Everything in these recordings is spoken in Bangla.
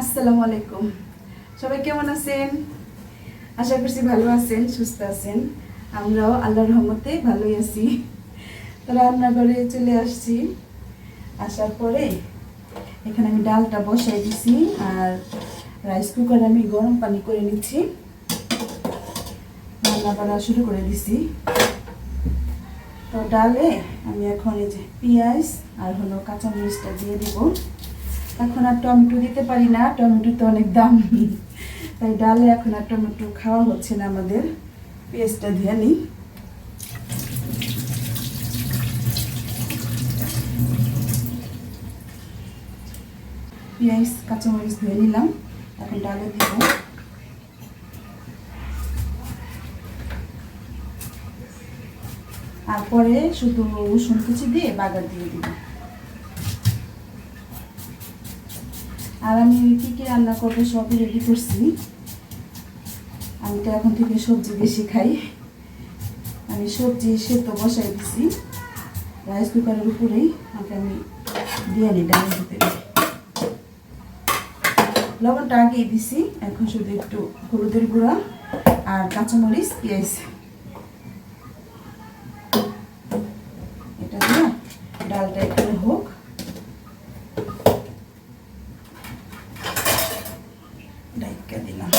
আসসালামু আলাইকুম। সবাই কেমন আছেন? আশা করছি ভালো আছেন, সুস্থ আছেন। আমরাও আল্লাহর রহমতে ভালোই আছি। তো রান্নাঘরে চলে আসছি। আসার পরে এখানে আমি ডালটা বসাই দিছি আর রাইস কুকারে আমি গরম পানি করে নিচ্ছি। রান্না বান্না শুরু করে দিছি। তো ডালে আমি এখন এই যে পেঁয়াজ আর হলো কাঁচামরিচটা দিয়ে দিব। এখন আর টমেটো দিতে পারি না, টমেটো তো অনেক দাম, তাই ডালে এখন আর টমেটো খাওয়া হচ্ছে না আমাদের। পেঁয়াজটা দিয়ে নিই। পেঁয়াজ কাঁচামরিচ ধুয়ে নিলাম, এখন ডালে দিব। আর পরে শুধু রসুন কুচি দিয়ে বাগার দিয়ে দিব। আর আমি কী কী রান্না করবো সবই রেডি করছি। আমি তো এখন থেকে সবজি বেশি খাই। আমি সবজি সেদ্ধ বসাই দিছি রাইস কুকারের উপরেই। আমি দিয়ে নিই ডালের ভিতরে। লবণটা আগেই দিছি, এখন শুধু একটু হলুদের গুঁড়া আর কাঁচামরিচ পেঁয়াজ এটা দিয়ে ডালটা এখানে হোক। ডাইকা দিলাম।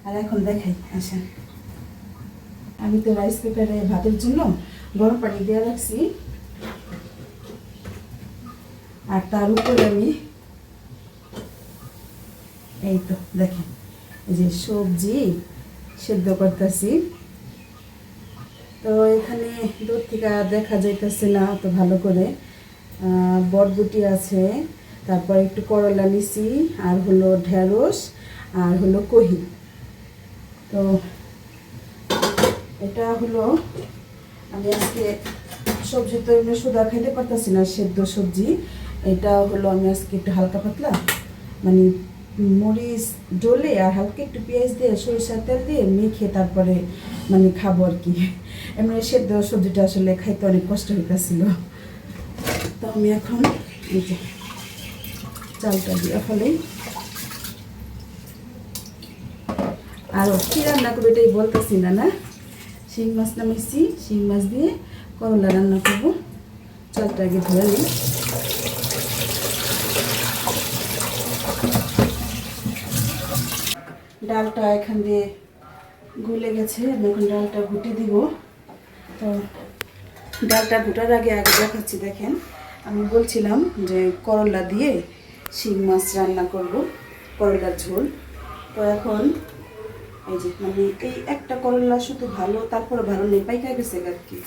আর এখন দেখাই, আসেন। আমি তো রাইস কুকারে ভাতের জন্য গরম পানি দিয়ে রাখছি, আর তার উপরে আমি এই তো দেখেন এই যে সবজি সেদ্ধ করতেছি। তো এখানে দূর থেকে দেখা যাইতেছে না তো ভালো করে। বরবটি আছে, তারপর একটু করলা নিছি, আর হলো ঢেঁড়স, আর হলো কহি। তো এটা হলো আমি আজকে সবজি তো এমনি সোদা খাইতে পারতেছি না, সেদ্ধ সবজি। এটা হলো আমি আজকে একটু হালকা পাতলা মানে মরিচ ডলে আর হালকা একটু পেঁয়াজ দিয়ে সরিষার তেল দিয়ে মেখে তারপরে মানে খাবো আর কি। এমনি সেদ্ধ সবজিটা আসলে খাইতে অনেক কষ্ট হইতেছিল। তো আমি এখন এই যে চালটা দিয়ে ফেলে। আর কী রান্না করবো এটাই বলতেছি না, না শিং মাছ নামাইছি, শিং মাছ দিয়ে করলা রান্না করবো। চালটা আগে ধরে নিই। ডালটা এখান দিয়ে গলে গেছে, আমি এখন ডালটা ঘুটে দিব। তো ডালটা ঘুটার আগে দেখাচ্ছি, দেখেন আমি বলছিলাম যে করলা দিয়ে শিং মাছ রান্না করব, করলার ঝোল। তো এখন এই যে মানে এই একটা করলা শুধু ভালো, তারপরে ভালো নেই, পাইকা গেছে আর কি।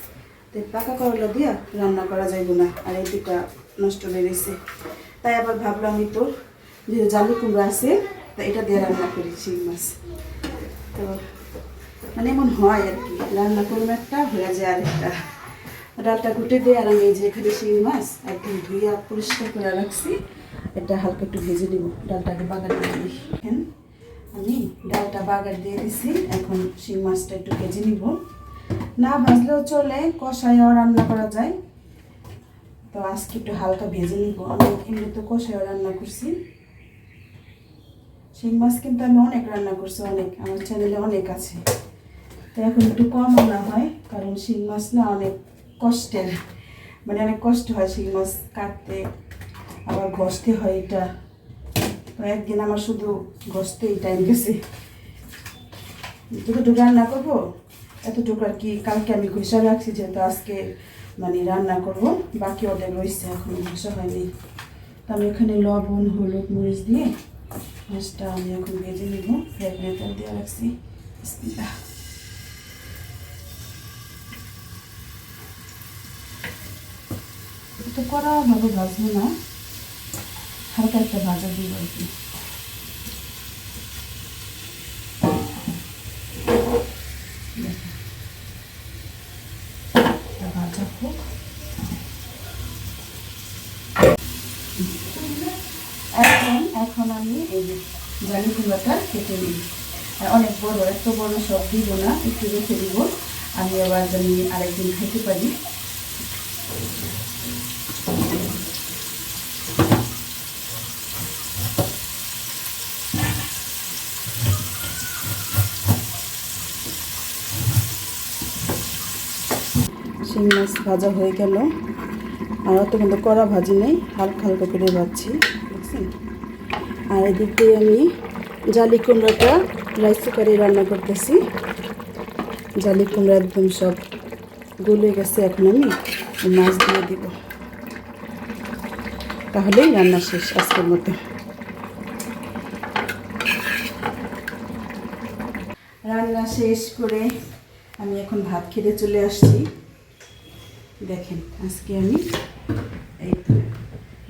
তো পাকা করলা দিয়া রান্না করা যাইব না, আর এই দুটা নষ্ট হয়ে গেছে। তাই আবার ভাবলাম আমি তো যে জালি কুমড়া আছে, তো এটা দিয়ে রান্না করি শিং মাছ। তো মানে এমন হয় আর কি, রান্না করবো একটা হয়ে যায় আরেকটা। ডালটা ঘুটে দিয়ে আর আমি এই যে এখানে শিং মাছ একদম ধুইয়া পরিষ্কার করে রাখছি, এটা হালকা একটু ভেজে নিব। ডালটাকে বাগার দিয়ে দিই। আমি ডালটা বাগার দিয়ে দিছি, এখন শিং মাছটা একটু ভেজে নিব। না ভাজলেও চলে, কষায়ও রান্না করা যায়। তো আজকে একটু হালকা ভেজে নিব। আমি এমনি তো কষায়ও রান্না করছি। শিং মাছ কিন্তু আমি অনেক রান্না করছি, অনেক, আমার চ্যানেলে অনেক আছে। তো এখন একটু কম রান্না হয়, কারণ শিং মাছ না অনেক কষ্টের, মানে অনেক কষ্ট হয় শিং মাছ কাটতে, আবার ঘষতে হয় এটা। তো একদিন আমার শুধু ঘষতেই টাইম গেছে। যতটুকু রান্না করবো এতটুকু আর কি কালকে আমি ঘষা রাখছি, যেহেতু আজকে মানে রান্না করব, বাকি অর্ধেক রয়েছে এখন ঘষা হয়নি। তো আমি এখানে লবণ হলুদ মরিচ দিয়ে মাছটা আমি এখন ভেজে নেব। ফ্রাই তেল দিয়ে রাখছি। তো কড়া ভাবে ভাজবো না, হালকা একটা ভাজা দিব আর কি। ভাজা হোক। এখন আমি এই যে জালি কুমড়াটা কেটে নিই। অনেক বড়, এত বড় সব দিব না, একটু রেখে দিব, আমি আবার জানি আরেকদিন খেতে পারি। শিং মাছ ভাজা হয়ে গেল। আর অত কিন্তু কড়া ভাজি নেই, হালকা হালকা করে ভাজছি, দেখছেন। আর এদিক দিয়ে আমি জালি কুমড়াটা রাইস কুকারে রান্না করতেছি। জালি কুমড়া একদম সব গলে গেছে, এখন আমি মাছ দিয়ে দিব, তাহলেই রান্না শেষ আজকের মতো। রান্না শেষ করে আমি এখন ভাত খেতে চলে আসছি। দেখেন আজকে আমি এই তো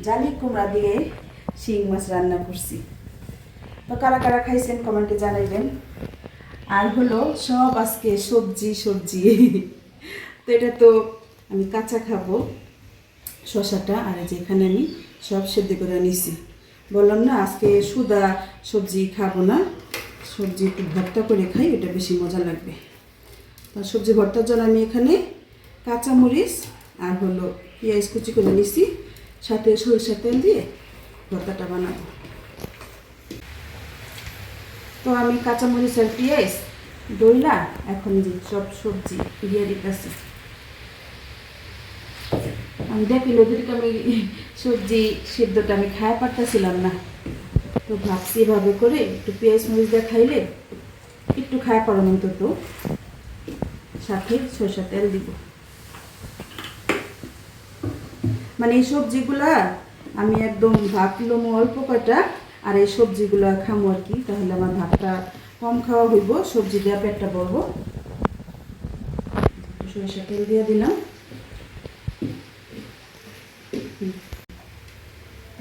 জালি কুমড়া দিয়ে শিং মাছ রান্না করছি। তো কারা কারা খাইছেন কমেন্টে জানাইবেন। আর হলো সব আজকে সবজি সবজি তো এটা তো আমি কাঁচা খাবো শসাটা, আর যেখানে আমি সব সেদ্ধ করে নিছি। বললাম না আজকে সুদা সবজি খাবো না, সবজি একটু ভর্তা করে খাই, এটা বেশি মজা লাগবে। তো সবজি ভর্তার জন্য আমি এখানে কাঁচামরিচ আর হলো পেঁয়াজ কুচি করে নিছি, সাথে সরিষার তেল দিয়ে ভর্তাটা বানাবো। তো আমি কাঁচামরিচ আর পেঁয়াজ দইলা এখন যে সব সবজি দিয়ে দিতেছি। আমি দেখি ওদেরকে আমি সবজি সেদ্ধটা আমি খাওয়া পারতেছিলাম না, তো ভাবছি এভাবে করে একটু পেঁয়াজ মরিচ দিয়ে খাইলে একটু খাওয়া পারো, অন্তত সাথে সরষের তেল দিব। মানে এই সবজিগুলা আমি একদম ভাবলো অল্প কয়টা, আর এই সবজিগুলা খামো আর কি, তাহলে আমার ভাতটা কম খাওয়া হইব, সবজি দিয়ে পেটটা ভরবো। সরষের তেল দিয়ে দিলাম।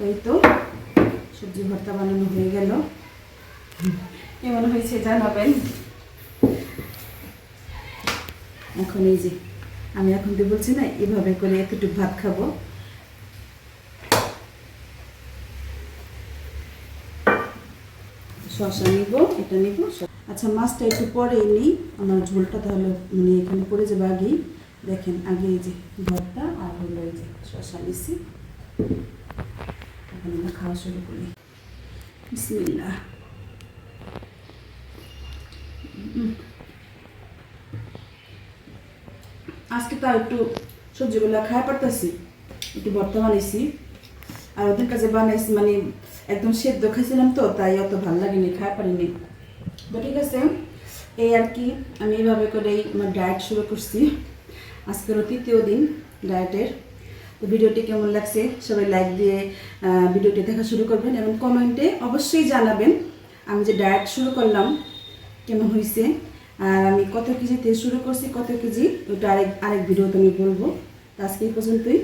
এই তো সবজি ভর্তা বানানো হয়ে গেল। কেমন হয়েছে জানাবেন। এখন এই যে আমি এখন তো বলছি না এভাবে করে এতটুকু ভাত খাবো। শসা নিব, এটা নিব। আচ্ছা মাছটা একটু পরে নিই, আমার ঝোলটা তাহলে মানে এখানে পড়ে যাবে আগেই। দেখেন আগে এই যে ভর্তা আর হলো এই যে শসা নিছি। এখন আমরা খাওয়া শুরু করি। বিসমিল্লাহ। আজকে তো একটু সবজিগুলো খাওয়া পারতেছি, একটু ভর্তা বানাইছি। আর ওদের কাছে বানাইছি মানে একদম সেদ্ধ খাইছিলাম, তো তাই অত ভালো লাগেনি, খাওয়া পারিনি। তো ঠিক আছে, এই আর কি আমি এইভাবে করেই আমার ডায়েট শুরু করছি। আজকেরও 3য় দিন ডায়েটের। তো ভিডিওটি কেমন লাগছে সবাই লাইক দিয়ে ভিডিওটি দেখা শুরু করবেন, এবং কমেন্টে অবশ্যই জানাবেন আমি যে ডায়েট শুরু করলাম কেমন হয়েছে, আর আমি কত কেজিতে শুরু করছি, কত কেজি ওটা আরেক ভিডিওতে আমি বলবো। তো আজকে এই পর্যন্তই।